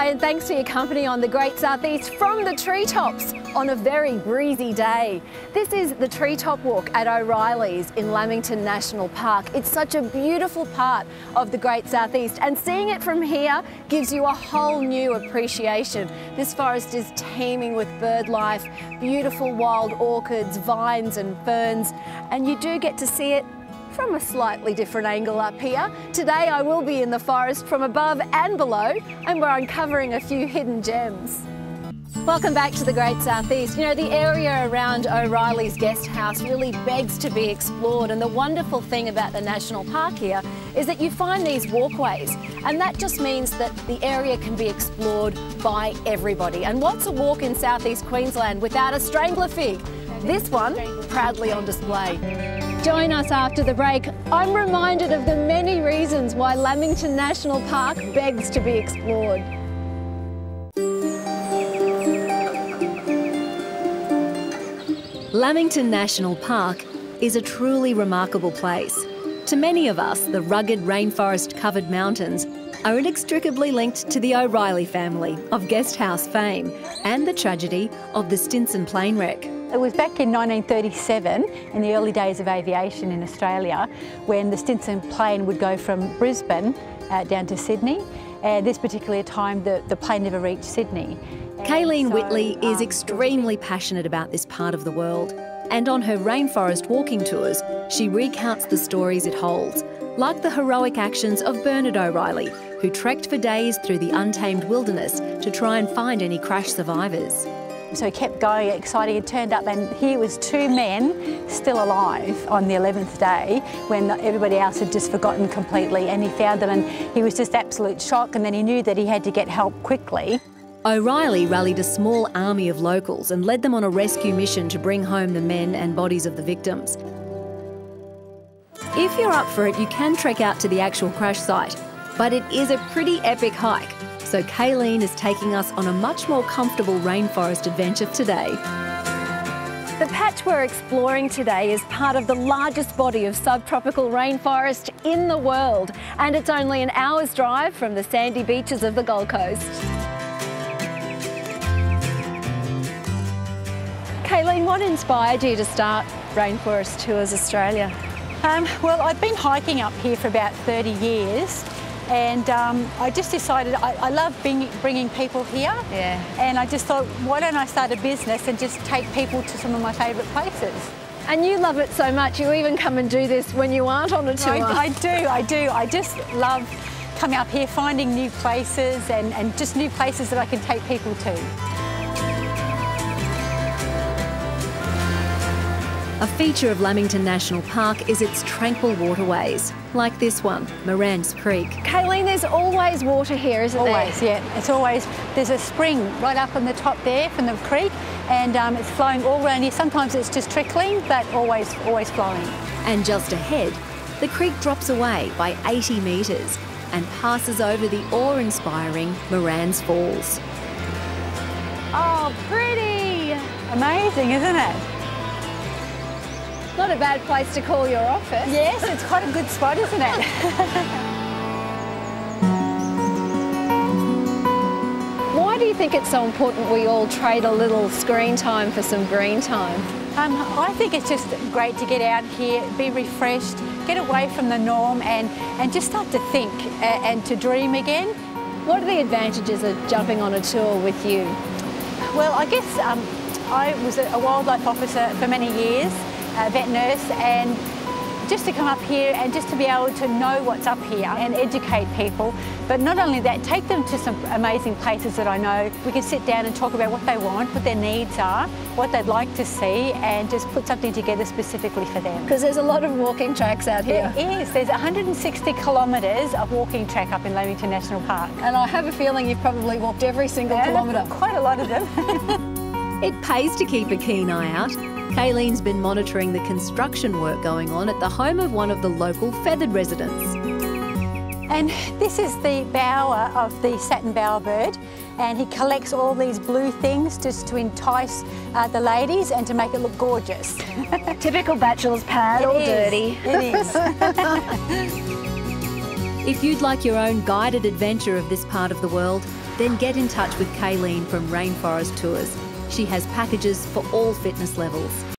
Hi, and thanks for your company on the Great Southeast from the treetops on a very breezy day. This is the Treetop Walk at O'Reilly's in Lamington National Park. It's such a beautiful part of the Great Southeast, and seeing it from here gives you a whole new appreciation. This forest is teeming with bird life, beautiful wild orchids, vines and ferns, and you do get to see it from a slightly different angle up here. Today I will be in the forest from above and below, and we're uncovering a few hidden gems. Welcome back to the Great Southeast. You know, the area around O'Reilly's guest house really begs to be explored, and the wonderful thing about the national park here is that you find these walkways, and that just means that the area can be explored by everybody. And what's a walk in southeast Queensland without a strangler fig? This one proudly on display. Join us after the break. I'm reminded of the many reasons why Lamington National Park begs to be explored. Lamington National Park is a truly remarkable place. To many of us, the rugged rainforest-covered mountains are inextricably linked to the O'Reilly family of guest house fame and the tragedy of the Stinson plane wreck. It was back in 1937, in the early days of aviation in Australia, when the Stinson plane would go from Brisbane down to Sydney. And this particular time, the plane never reached Sydney. Kaylene Whitley is extremely passionate about this part of the world. And on her rainforest walking tours, she recounts the stories it holds, like the heroic actions of Bernard O'Reilly, who trekked for days through the untamed wilderness to try and find any crash survivors. So he kept going, exciting, and turned up, and here was two men still alive on the 11th day when everybody else had just forgotten completely, and he found them and he was just absolute shock, and then he knew that he had to get help quickly. O'Reilly rallied a small army of locals and led them on a rescue mission to bring home the men and bodies of the victims. If you're up for it, you can trek out to the actual crash site, but it is a pretty epic hike. So Kaylene is taking us on a much more comfortable rainforest adventure today. The patch we're exploring today is part of the largest body of subtropical rainforest in the world, and it's only an hour's drive from the sandy beaches of the Gold Coast. Kaylene, what inspired you to start Rainforest Tours Australia? Well, I've been hiking up here for about 30 years. And I just decided I love bringing people here. Yeah. And I just thought, why don't I start a business and just take people to some of my favourite places? And you love it so much, you even come and do this when you aren't on a tour. I do. I just love coming up here, finding new places and just new places that I can take people to. A feature of Lamington National Park is its tranquil waterways, like this one, Moran's Creek. Kaylene, there's always water here, isn't there? Always, yeah. It's always, there's a spring right up on the top there from the creek, and it's flowing all around here. Sometimes it's just trickling, but always flowing. And just ahead, the creek drops away by 80 metres and passes over the awe-inspiring Moran's Falls. Oh, pretty! Amazing, isn't it? Not a bad place to call your office. Yes, it's quite a good spot, isn't it? Why do you think it's so important we all trade a little screen time for some green time? I think it's just great to get out here, be refreshed, get away from the norm and just start to think and to dream again. What are the advantages of jumping on a tour with you? Well, I guess I was a wildlife officer for many years, a vet nurse, and just to come up here and just to be able to know what's up here and educate people. But not only that, take them to some amazing places that I know. We can sit down and talk about what they want, what their needs are, what they'd like to see, and just put something together specifically for them. Because there's a lot of walking tracks out here. There is. There's 160 kilometres of walking track up in Lamington National Park. And I have a feeling you've probably walked every single kilometre. Quite a lot of them. It pays to keep a keen eye out. Kaylene's been monitoring the construction work going on at the home of one of the local feathered residents. And this is the bower of the satin bowerbird, and he collects all these blue things just to entice the ladies and to make it look gorgeous. Typical bachelor's pad, all dirty. It is. If you'd like your own guided adventure of this part of the world, then get in touch with Kaylene from Rainforest Tours. She has packages for all fitness levels.